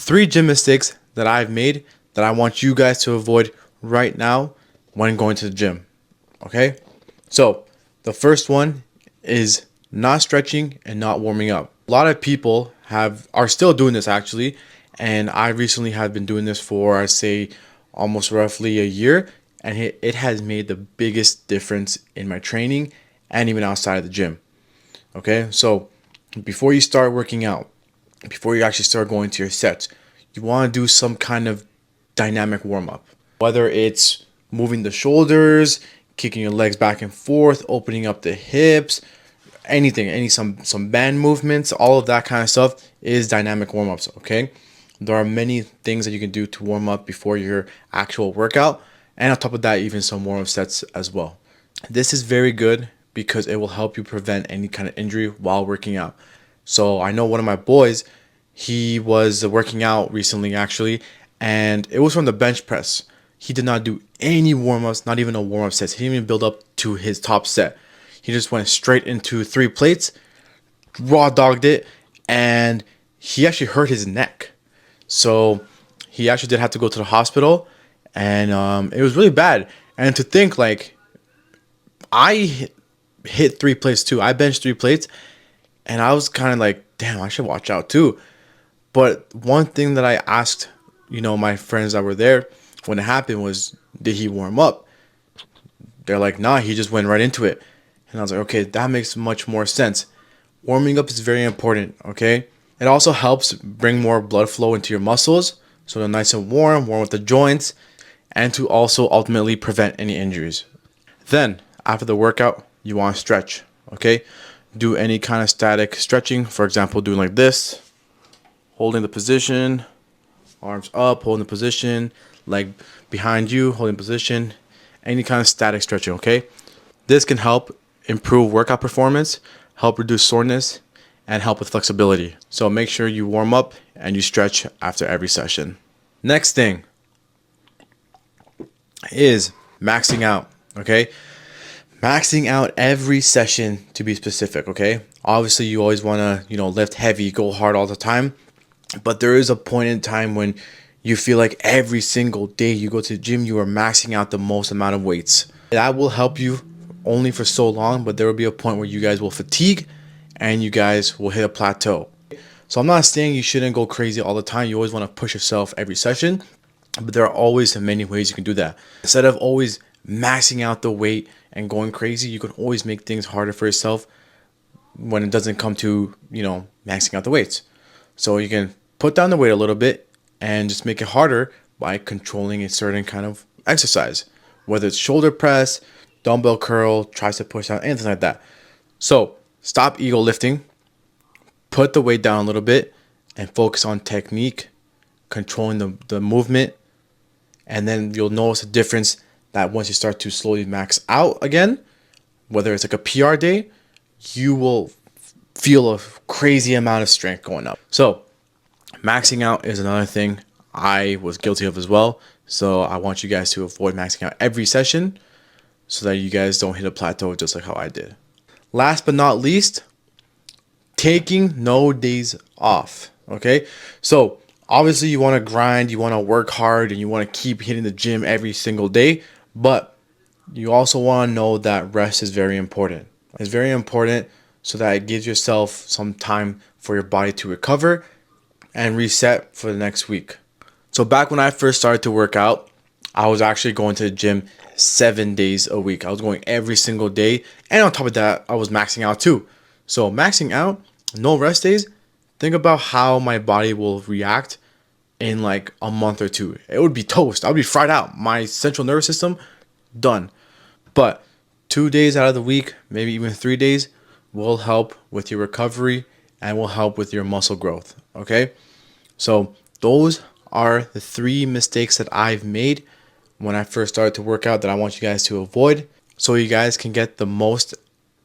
3 gym mistakes that I've made that I want you guys to avoid right now when going to the gym. Okay? So, the first one is not stretching and not warming up. A lot of people are still doing this actually, and I recently have been doing this for, I say, almost roughly a year, and it has made the biggest difference in my training and even outside of the gym. Okay? So, before you start working out, before you actually start going to your sets, you want to do some kind of dynamic warm up. Whether it's moving the shoulders, kicking your legs back and forth, opening up the hips, anything, some band movements, all of that kind of stuff is dynamic warm ups, okay? There are many things that you can do to warm up before your actual workout, and on top of that, even some warm up sets as well. This is very good because it will help you prevent any kind of injury while working out. So I know one of my boys, he was working out recently actually, and it was from the bench press. He did not do any warm-ups, not even a warm-up set. He didn't even build up to his top set. He just went straight into 3 plates, raw dogged it, and he actually hurt his neck. So he actually did have to go to the hospital, and it was really bad. And to think, like, I hit 3 plates too. I benched 3 plates, and I was kind of like, damn, I should watch out too. But one thing that I asked, my friends that were there when it happened was, did he warm up? They're like, nah, he just went right into it. And I was like, okay, that makes much more sense. Warming up is very important, okay? It also helps bring more blood flow into your muscles, so they're nice and warm with the joints, and to also ultimately prevent any injuries. Then, after the workout, you want to stretch, okay? Do any kind of static stretching. For example, doing like this, holding the position, arms up, holding the position, leg behind you, holding position, any kind of static stretching, okay? This can help improve workout performance, help reduce soreness, and help with flexibility. So make sure you warm up and you stretch after every session. Next thing is maxing out, okay? Maxing out every session to be specific, okay? Obviously, you always want to, lift heavy, go hard all the time. But there is a point in time when you feel like every single day you go to the gym, you are maxing out the most amount of weights. That will help you only for so long, but there will be a point where you guys will fatigue and you guys will hit a plateau. So I'm not saying you shouldn't go crazy all the time. You always want to push yourself every session, but there are always many ways you can do that. Instead of always maxing out the weight and going crazy, you can always make things harder for yourself when it doesn't come to, maxing out the weights. So you can put down the weight a little bit and just make it harder by controlling a certain kind of exercise, whether it's shoulder press, dumbbell curl, tricep push down, anything like that. So stop ego lifting, put the weight down a little bit, and focus on technique, controlling the movement, and then you'll notice a difference that once you start to slowly max out again, whether it's like a PR day, you will feel a crazy amount of strength going up. So maxing out is another thing I was guilty of as well. So I want you guys to avoid maxing out every session so that you guys don't hit a plateau just like how I did. Last but not least, taking no days off. Okay? So obviously you want to grind, you want to work hard, and you want to keep hitting the gym every single day. But you also want to know that rest is very important. It's very important so that it gives yourself some time for your body to recover and reset for the next week. So back when I first started to work out, I was actually going to the gym 7 days a week. I was going every single day. And on top of that, I was maxing out too. So maxing out, no rest days, think about how my body will react in like a month or two. It would be toast. I would be fried out. My central nervous system, done. But 2 days out of the week, maybe even 3 days, will help with your recovery and will help with your muscle growth. Okay? So those are the 3 mistakes that I've made when I first started to work out that I want you guys to avoid so you guys can get the most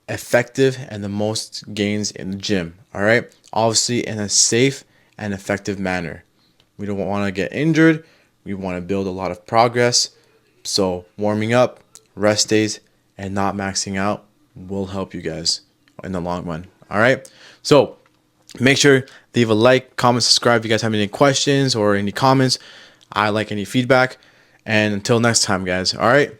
effective and the most gains in the gym. All right? Obviously in a safe and effective manner. We don't want to get injured. We want to build a lot of progress. So warming up, rest days, and not maxing out will help you guys in the long run. All right? So make sure Leave a like, comment, subscribe if you guys have any questions or any comments. I like any feedback. And until next time, guys. All right.